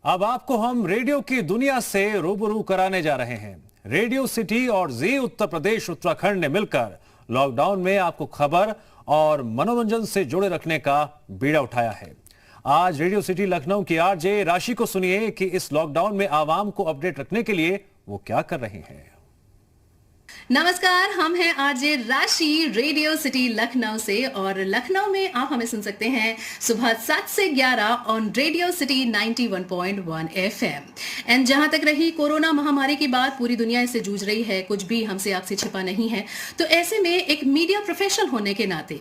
अब आपको हम रेडियो की दुनिया से रूबरू कराने जा रहे हैं। रेडियो सिटी और जी उत्तर प्रदेश उत्तराखंड ने मिलकर लॉकडाउन में आपको खबर और मनोरंजन से जुड़े रखने का बीड़ा उठाया है। आज रेडियो सिटी लखनऊ की आरजे राशि को सुनिए कि इस लॉकडाउन में आवाम को अपडेट रखने के लिए वो क्या कर रही हैं। नमस्कार, हम हैं आरजे राशि रेडियो सिटी लखनऊ से और लखनऊ में आप हमें सुन सकते हैं सुबह 7 से 11 on radio city 91.1 FM. And जहां तक रही कोरोना महामारी की बात, पूरी दुनिया इससे जूझ रही है, कुछ भी हमसे आपसे छिपा नहीं है। तो ऐसे में एक मीडिया प्रोफेशनल होने के नाते,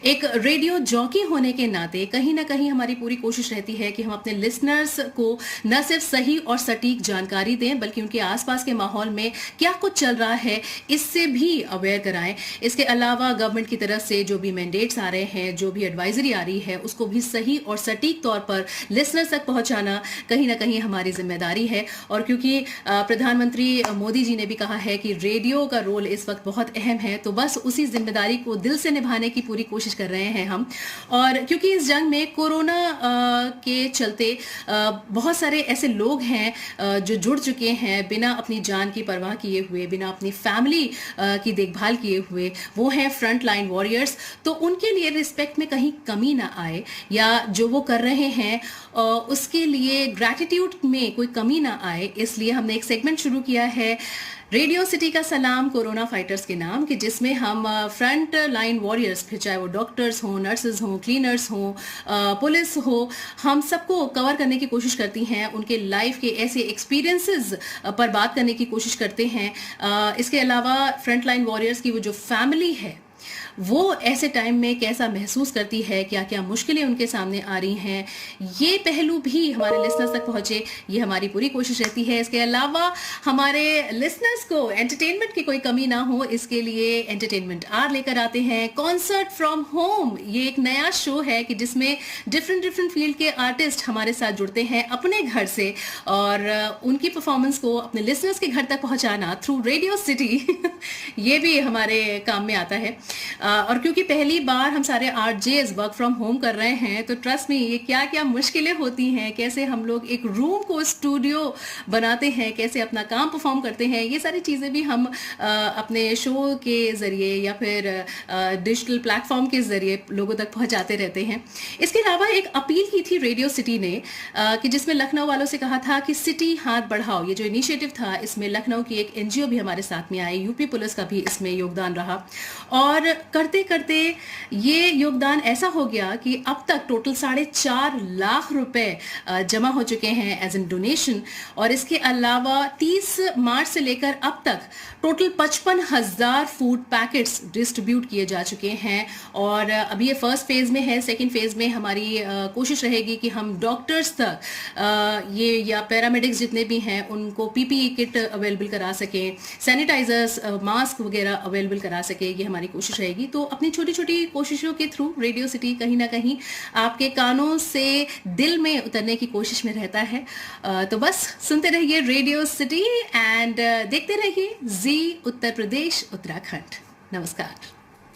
एक रेडियो जॉकी होने के नाते कहीं ना कहीं हमारी पूरी कोशिश रहती है कि हम अपने लिसनर्स को न सिर्फ सही और सटीक जानकारी दें, बल्कि उनके आसपास के माहौल में क्या कुछ चल रहा है इससे भी अवेयर कराएं। इसके अलावा गवर्नमेंट की तरफ से जो भी मैंडेट्स आ रहे हैं, जो भी एडवाइजरी आ रही है, उसको भी सही और सटीक तौर पर लिसनर्स तक पहुंचाना कहीं ना कहीं हमारी जिम्मेदारी है। और क्योंकि प्रधानमंत्री मोदी जी ने भी कहा है कि रेडियो का रोल इस वक्त बहुत अहम है, तो बस उसी जिम्मेदारी को दिल से निभाने की पूरी कोशिश कर रहे हैं हम। और क्योंकि इस जंग में कोरोना के चलते बहुत सारे ऐसे लोग हैं जो जुड़ चुके हैं बिना अपनी जान की परवाह किए हुए, बिना अपनी फैमिली की देखभाल किए हुए, वो हैं फ्रंट लाइन वॉरियर्स। तो उनके लिए रिस्पेक्ट में कहीं कमी ना आए, या जो वो कर रहे हैं उसके लिए ग्रैटिट्यूड में कोई कमी ना आए, इसलिए हमने एक सेगमेंट शुरू किया है रेडियो सिटी का सलाम कोरोना फाइटर्स के नाम, कि जिसमें हम फ्रंट लाइन वॉरियर्स, फिर चाहे वो डॉक्टर्स हों, नर्सेज हों, क्लीनर्स हों, पुलिस हो, हम सबको कवर करने की कोशिश करती हैं। उनके लाइफ के ऐसे एक्सपीरियंसेस पर बात करने की कोशिश करते हैं। इसके अलावा फ्रंट लाइन वॉरियर्स की वो जो फैमिली है, वो ऐसे टाइम में कैसा महसूस करती है, क्या क्या मुश्किलें उनके सामने आ रही हैं, ये पहलू भी हमारे लिसनर्स तक पहुंचे, ये हमारी पूरी कोशिश रहती है। इसके अलावा हमारे लिसनर्स को एंटरटेनमेंट की कोई कमी ना हो, इसके लिए एंटरटेनमेंट आर लेकर आते हैं कॉन्सर्ट फ्रॉम होम। ये एक नया शो है कि जिसमें डिफरेंट फील्ड के आर्टिस्ट हमारे साथ जुड़ते हैं अपने घर से, और उनकी परफॉर्मेंस को अपने लिसनर्स के घर तक पहुंचाना थ्रू रेडियो सिटी ये भी हमारे काम में आता है। और क्योंकि पहली बार हम सारे आरजेस वर्क फ्रॉम होम कर रहे हैं, तो ट्रस्ट में ये क्या क्या मुश्किलें होती हैं, कैसे हम लोग एक रूम को स्टूडियो बनाते हैं, कैसे अपना काम परफॉर्म करते हैं, ये सारी चीज़ें भी हम अपने शो के ज़रिए या फिर डिजिटल प्लेटफॉर्म के ज़रिए लोगों तक पहुंचाते रहते हैं। इसके अलावा एक अपील की थी रेडियो सिटी ने कि जिसमें लखनऊ वालों से कहा था कि सिटी हाथ बढ़ाओ। ये जो इनिशिएटिव था, इसमें लखनऊ की एक एनजीओ भी हमारे साथ में आई, यूपी पुलिस का भी इसमें योगदान रहा, और करते करते ये योगदान ऐसा हो गया कि अब तक टोटल 4.5 लाख रुपए जमा हो चुके हैं एज एन डोनेशन। और इसके अलावा 30 मार्च से लेकर अब तक टोटल 55,000 फूड पैकेट्स डिस्ट्रीब्यूट किए जा चुके हैं। और अभी ये फर्स्ट फेज में है। सेकेंड फेज में हमारी कोशिश रहेगी कि हम डॉक्टर्स तक ये या पैरामेडिक्स जितने भी हैं उनको पीपीई किट अवेलेबल करा सकें, सैनिटाइजर्स, मास्क वगैरह अवेलेबल करा सके, ये हमारी कोशिश रहेगी। तो अपनी छोटी छोटी कोशिशों के थ्रू रेडियो सिटी कहीं ना कहीं आपके कानों से दिल में उतरने की कोशिश में रहता है। तो बस सुनते रहिए रेडियो सिटी एंड देखते रहिए जी उत्तर प्रदेश उत्तराखंड। नमस्कार।